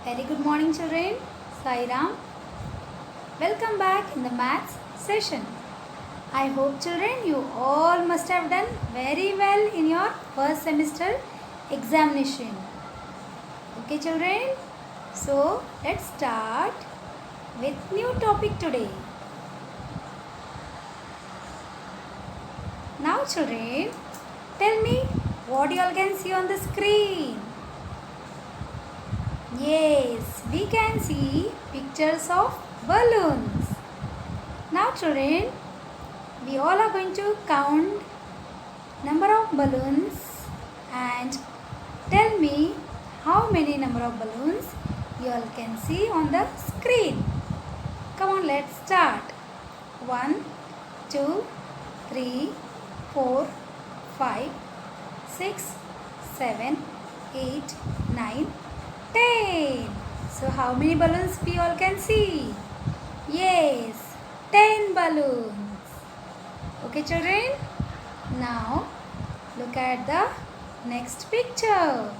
Very good morning children. Sai Ram. Welcome back in the maths session. I hope children you all must have done very well in your first semester examination. Okay children. So let's start with new topic today. Now children, tell me what you all can see on the screen. Yes, we can see pictures of balloons. Now children, we all are going to count number of balloons and tell me how many number of balloons you all can see on the screen. Come on, let's start. 1, 2, 3, 4, 5, 6, 7, 8, 9, 10. So how many balloons we all can see? Yes, 10 balloons. Okay children. Now look at the next picture.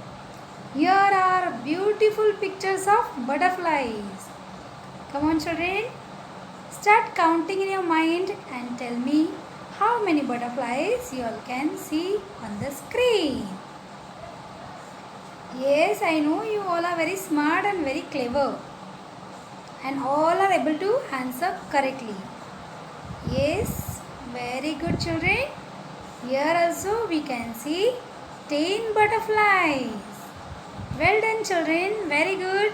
Here are beautiful pictures of butterflies. Come on children. Start counting in your mind and tell me how many butterflies you all can see on the screen. Yes, I know you all are very smart and very clever and all are able to answer correctly. Yes, very good children. Here also we can see 10 butterflies. Well done children, very good.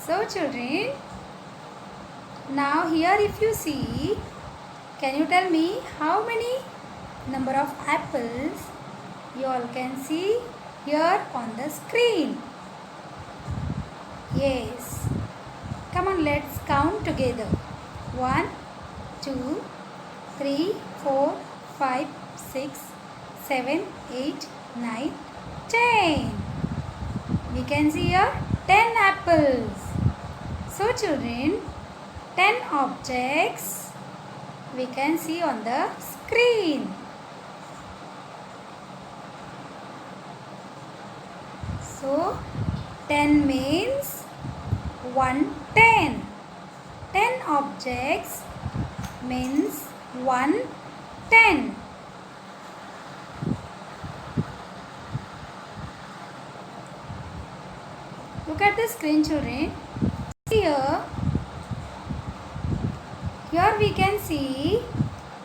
So children, now here if you see, can you tell me how many number of apples you all can see here on the screen? Yes. Come on, let's count together. 1, 2, 3, 4, 5, 6, 7, 8, 9, 10. We can see here 10 apples. So children, 10 objects we can see on the screen. So 10 means 110. 10 objects means 110. Look at the screen children. Here we can see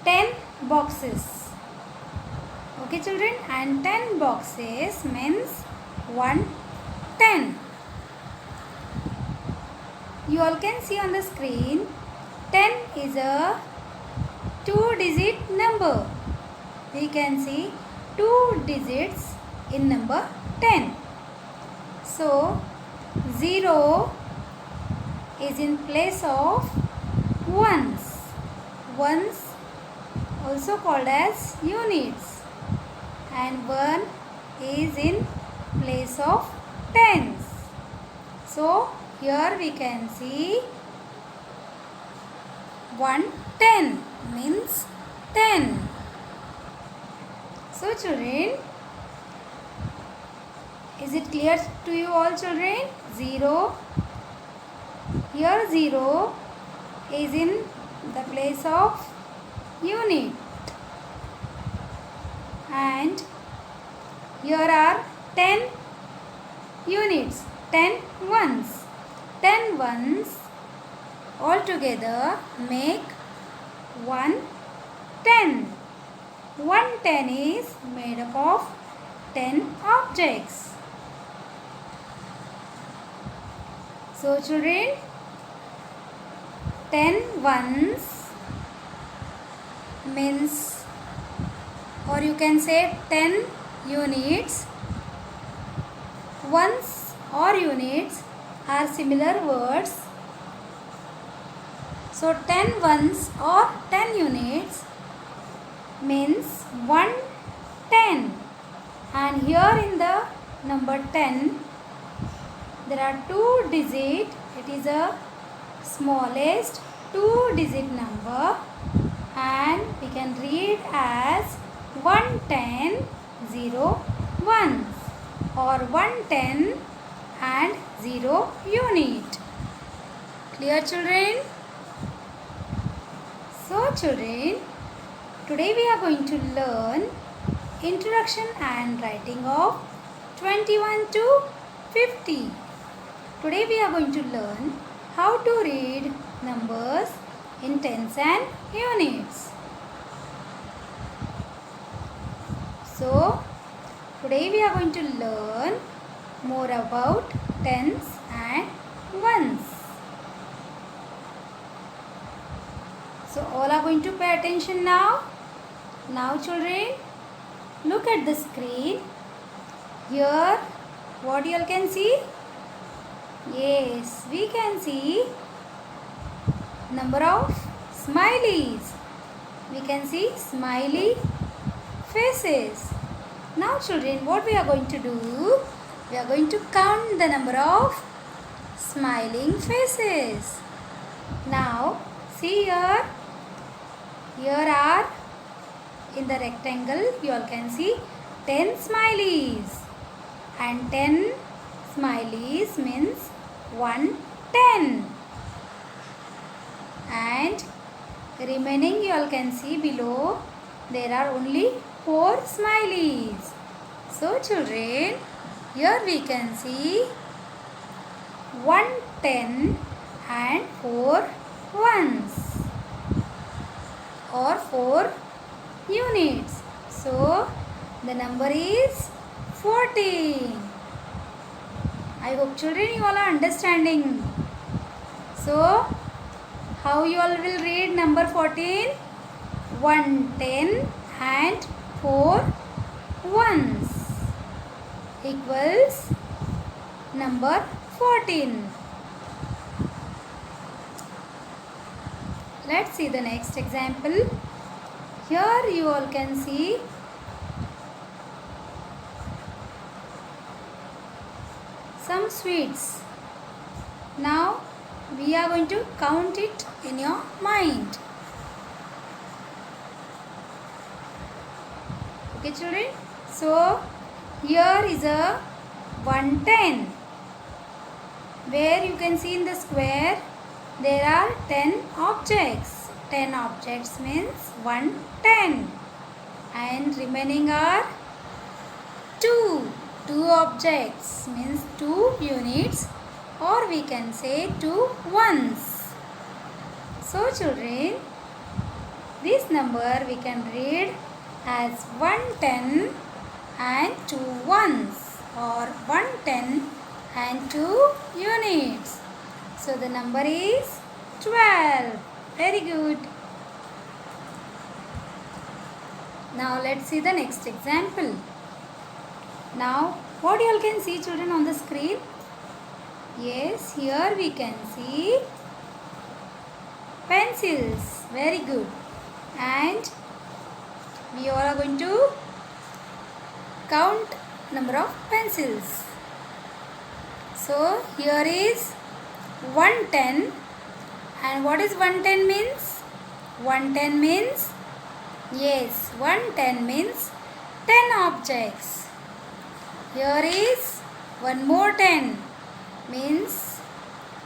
10 boxes. Okay children, and 10 boxes means 110. You all can see on the screen 10 is a 2-digit number. We can see 2 digits in number 10. So 0 is in place of ones. Ones also called as units, and 1 is in place of tens. So here we can see 110 means 10. So children, is it clear to you all children? 0. Here 0 is in the place of unit, and here are 10 units, 10 ones. 10 ones altogether make 110. 110 is made up of 10 objects. So children, 10 ones means, or you can say 10 units. Ones or units are similar words. So 10 ones or 10 units means 110. And here in the number 10, there are 2 digits. It is a smallest 2-digit number, and we can read as 110 0 1. or 110 and 0 unit. Clear, children? So children, today we are going to learn introduction and writing of 21 to 50. Today we are going to learn how to read numbers in tens and units. So today we are going to learn more about tens and ones. So all are going to pay attention now. Now children, look at the screen. Here what you all can see? Yes, we can see number of smileys. We can see smiley faces. Now children, what we are going to do? We are going to count the number of smiling faces. Now see here. Here are in the rectangle you all can see 10 smileys. And 10 smileys means 110. And remaining you all can see below there are only 4 smileys. So children, here we can see 110 and 4 ones or 4 units. So the number is 14. I hope children you all are understanding. So how you all will read number 14? 110 and 4 ones equals number 14. Let's see the next example. Here you all can see some sweets. Now we are going to count it in your mind. Okay children, so here is a 110 where you can see in the square there are 10 objects. 10 objects means 110 and remaining are 2. 2 objects means 2 units or we can say 2 ones. So children, this number we can read as 110 and 2 ones or 110 and 2 units. So the number is 12. Very good. Now let's see the next example. Now what you all can see children on the screen? Yes, here we can see pencils. Very good. And we all are going to count number of pencils. So here is 110 and what is 110 means? 110 means, yes, 110 means 10 objects. Here is one more 10 means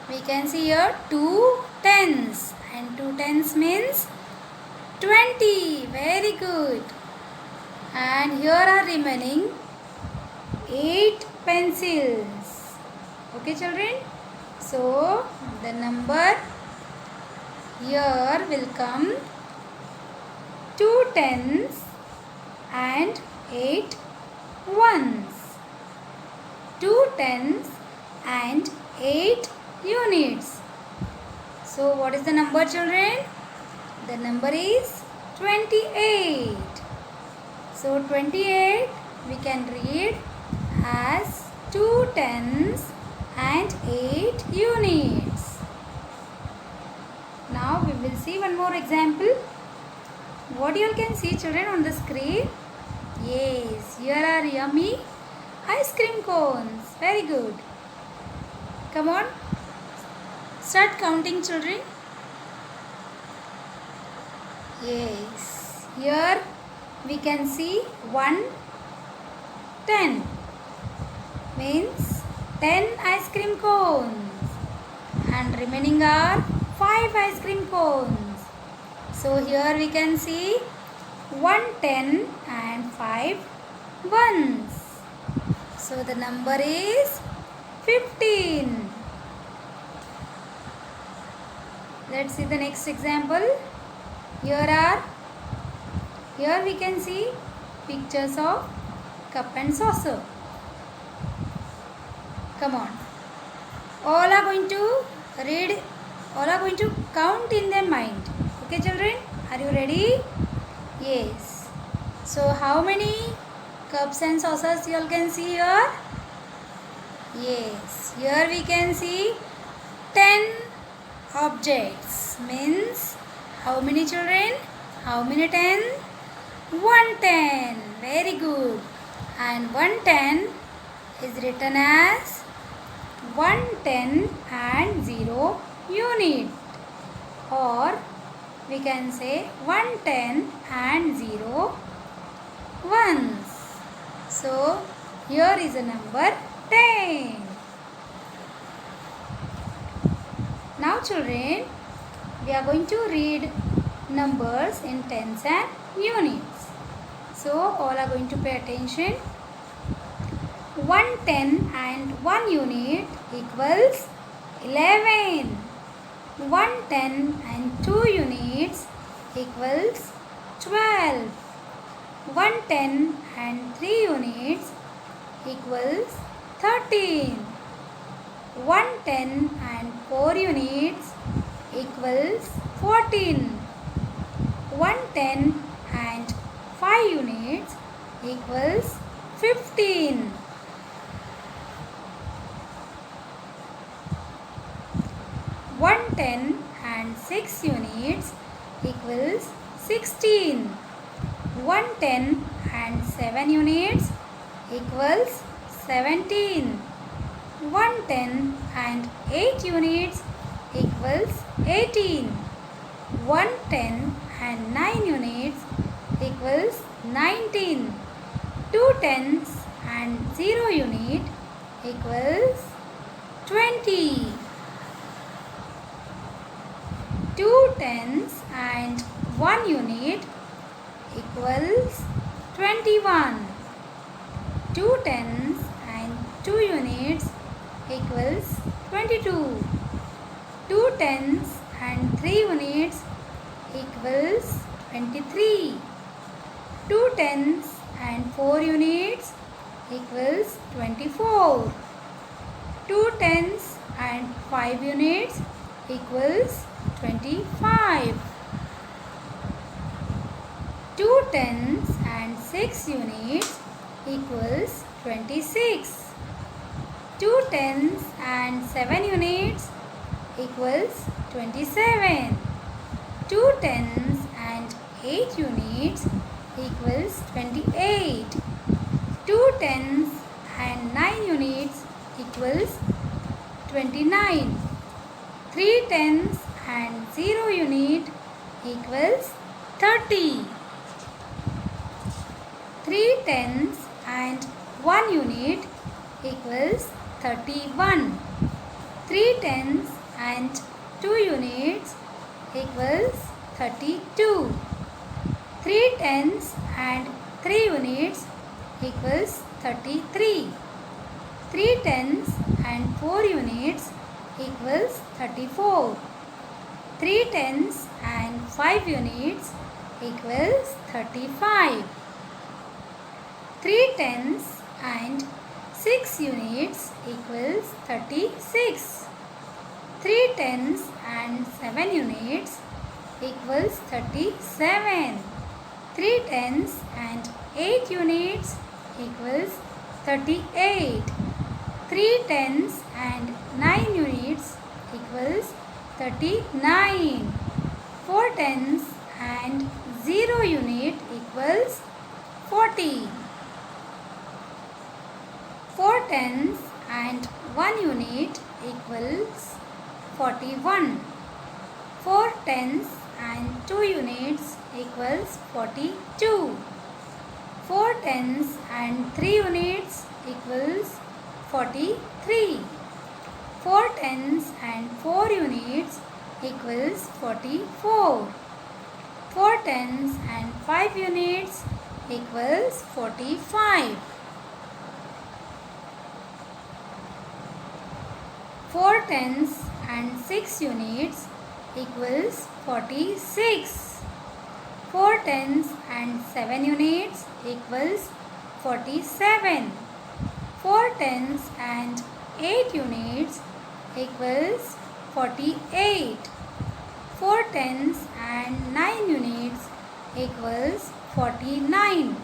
we can see here 2 tens and 2 tens means 20. Very good. And here are remaining 8 pencils. Okay children. So the number here will come 2 tens and 8 ones. 2 tens and 8 units. So what is the number children? The number is 28. So 28 we can read as 2 tens and 8 units. Now we will see one more example. What you all can see children on the screen? Yes, here are yummy ice cream cones. Very good. Come on. Start counting children. Yes. Here we can see 110 means 10 ice cream cones. And remaining are 5 ice cream cones. So here we can see 1 10 and 5 ones. So the number is 15. Let's see the next example. Here we can see pictures of cup and saucer. Come on. All are going to read, all are going to count in their mind. Okay children, are you ready? Yes. So how many cups and saucers you all can see here? Yes. Here we can see 10 objects. Means how many children? How many 10? 110. Very good. And 110 is written as 110 and 0 unit, or we can say 110 and 0 ones. So here is a number 10. Now children, we are going to read numbers in tens and units. So all are going to pay attention. 110 and 1 unit equals 11. 110 and 2 units equals 12. 110 and 3 units equals 13. 110 and 4 units equals 14. 110 and 5 units equals 15. 110 and 6 units equals 16. 110 and 7 units equals 17. 110 and 8 units equals 18. 110 and 9 units equals 19. 2 tens and 0 unit equals 20. 2 tens and 1 unit equals 21. 2 tens and 2 units equals 22. 2 tens and 3 units equals 23. 2 tens and 4 units equals 24. 2 tens and 5 units equals 25. 2 tens and 6 units equals 26. 2 tens and 7 units equals 27. 2 tens and 8 units equals 28. 2 tens and 9 units equals 29. 3 tens and 0 unit equals 30. 3 tens and 1 unit equals 31. 3 tens and 2 units equals 32. 3 tens and 3 units equals 33. 3 tens and 4 units equals 34. 3 tens and 5 units equals 35. 3 tens and 6 units equals 36. 3 tens and 7 units equals 37. 3 tens and 8 units equals 38. 3 tens and 9 units equals 39. 4 tens and 0 unit equals 40. 4 tens and 1 unit equals 41. 4 tens and 2 units equals 42. 4 tens and 3 units equals 43. 4 tens and 4 units equals 44. 4 tens and 5 units equals 45. 4 tens and 6 units equals 46. 4 tens and 7 units equals 47. 4 tens and 8 units equals 48. 4 tens and 9 units equals 49.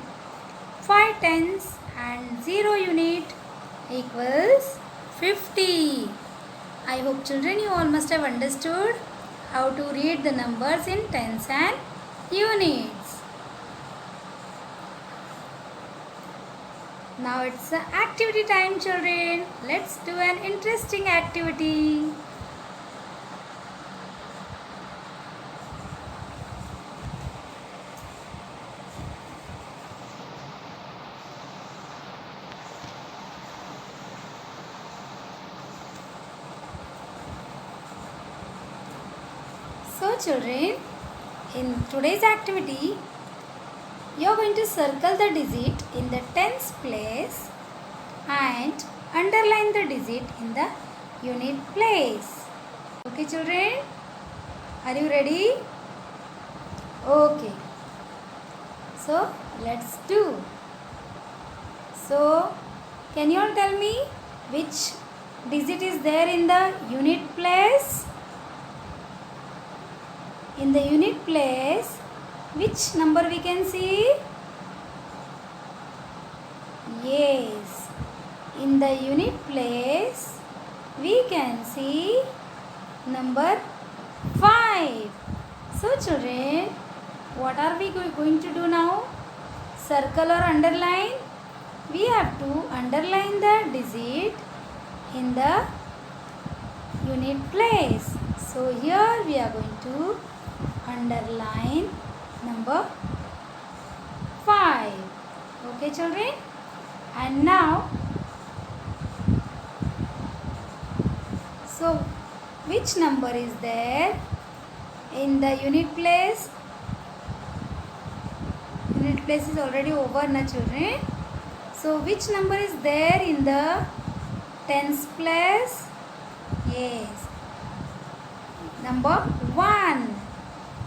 5 tens and 0 unit equals 50. I hope children you all must have understood how to read the numbers in tens and units. Now it's activity time, children. Let's do an interesting activity. So children, in today's activity, you are going to circle the digit in the tens place and underline the digit in the unit place. Okay children, are you ready? Okay. So let's do. So can you all tell me which digit is there in the unit place? In the unit place, which number we can see? Yes, in the unit place, we can see number 5. So children, what are we going to do now? Circle or underline? We have to underline the digit in the unit place. So here we are going to underline number 5. Okay children, and now so which number is there in the unit place? Unit place is already over now children. So which number is there in the tens place? Yes, number 1.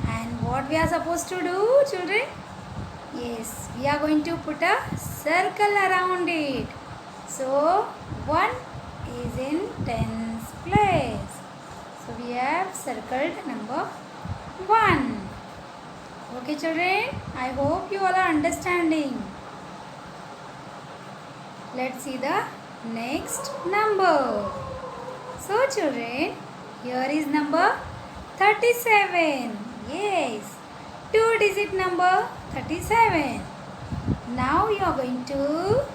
And what we are supposed to do children? Yes, we are going to put a circle around it. So 1 is in tens place. So we have circled number 1. Okay children, I hope you all are understanding. Let's see the next number. So children, here is number 37. Yes, 2-digit number 37. Now you are going to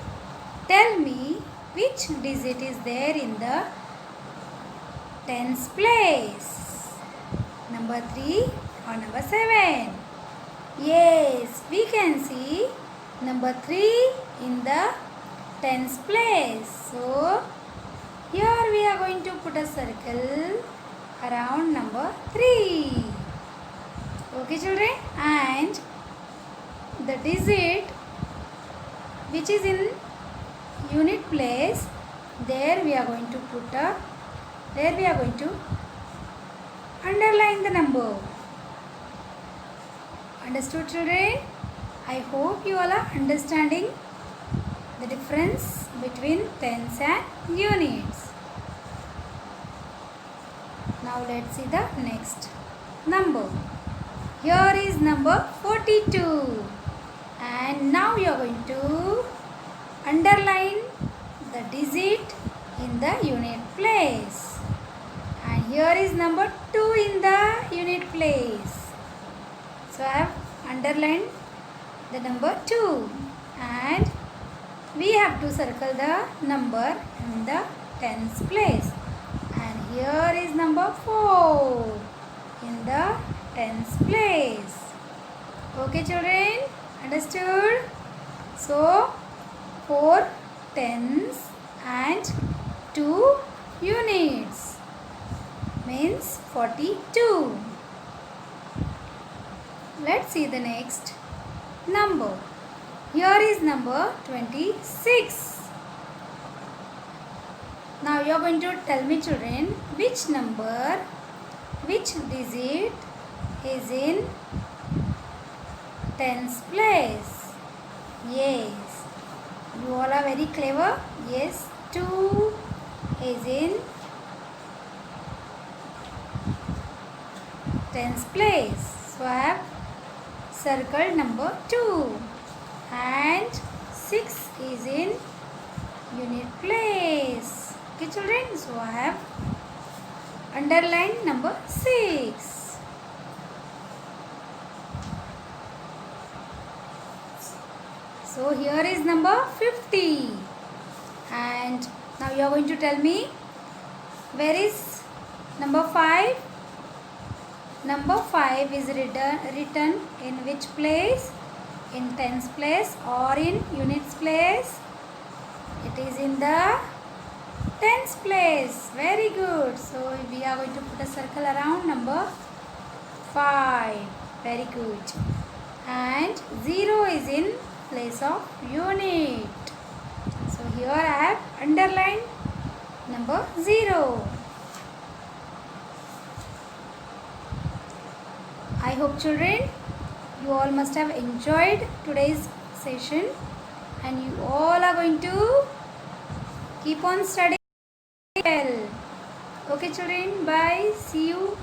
tell me which digit is there in the tens place. Number 3 or number 7? Yes, we can see number 3 in the tens place. So here we are going to put a circle around number 3. Okay children, and the digit which is in unit place, there we are going to underline the number. Understood children? I hope you all are understanding the difference between tens and units. Now let's see the next number. Here is number 42. And now you are going to underline the digit in the unit place. And here is number 2 in the unit place. So I have underlined the number 2. And we have to circle the number in the tens place. And here is number 4 in the tens place. Okay children, understood? So 4 tens and 2 units means 42. Let's see the next number. Here is number 26. Now you are going to tell me, children, which number, which digit is in tens place. Yes, you all are very clever. Yes, 2 is in tens place. So I have circled number 2 and 6 is in unit place. Okay, children, so I have underlined number 6. So here is number 50, and now you are going to tell me where is number 5. Number 5 is written in which place? In tens place or in units place? It is in the tens place. Very good. So we are going to put a circle around number 5. Very good. And 0 is in place of unit. So here I have underlined number 0. I hope, children, you all must have enjoyed today's session and you all are going to keep on studying well. Okay, children, bye. See you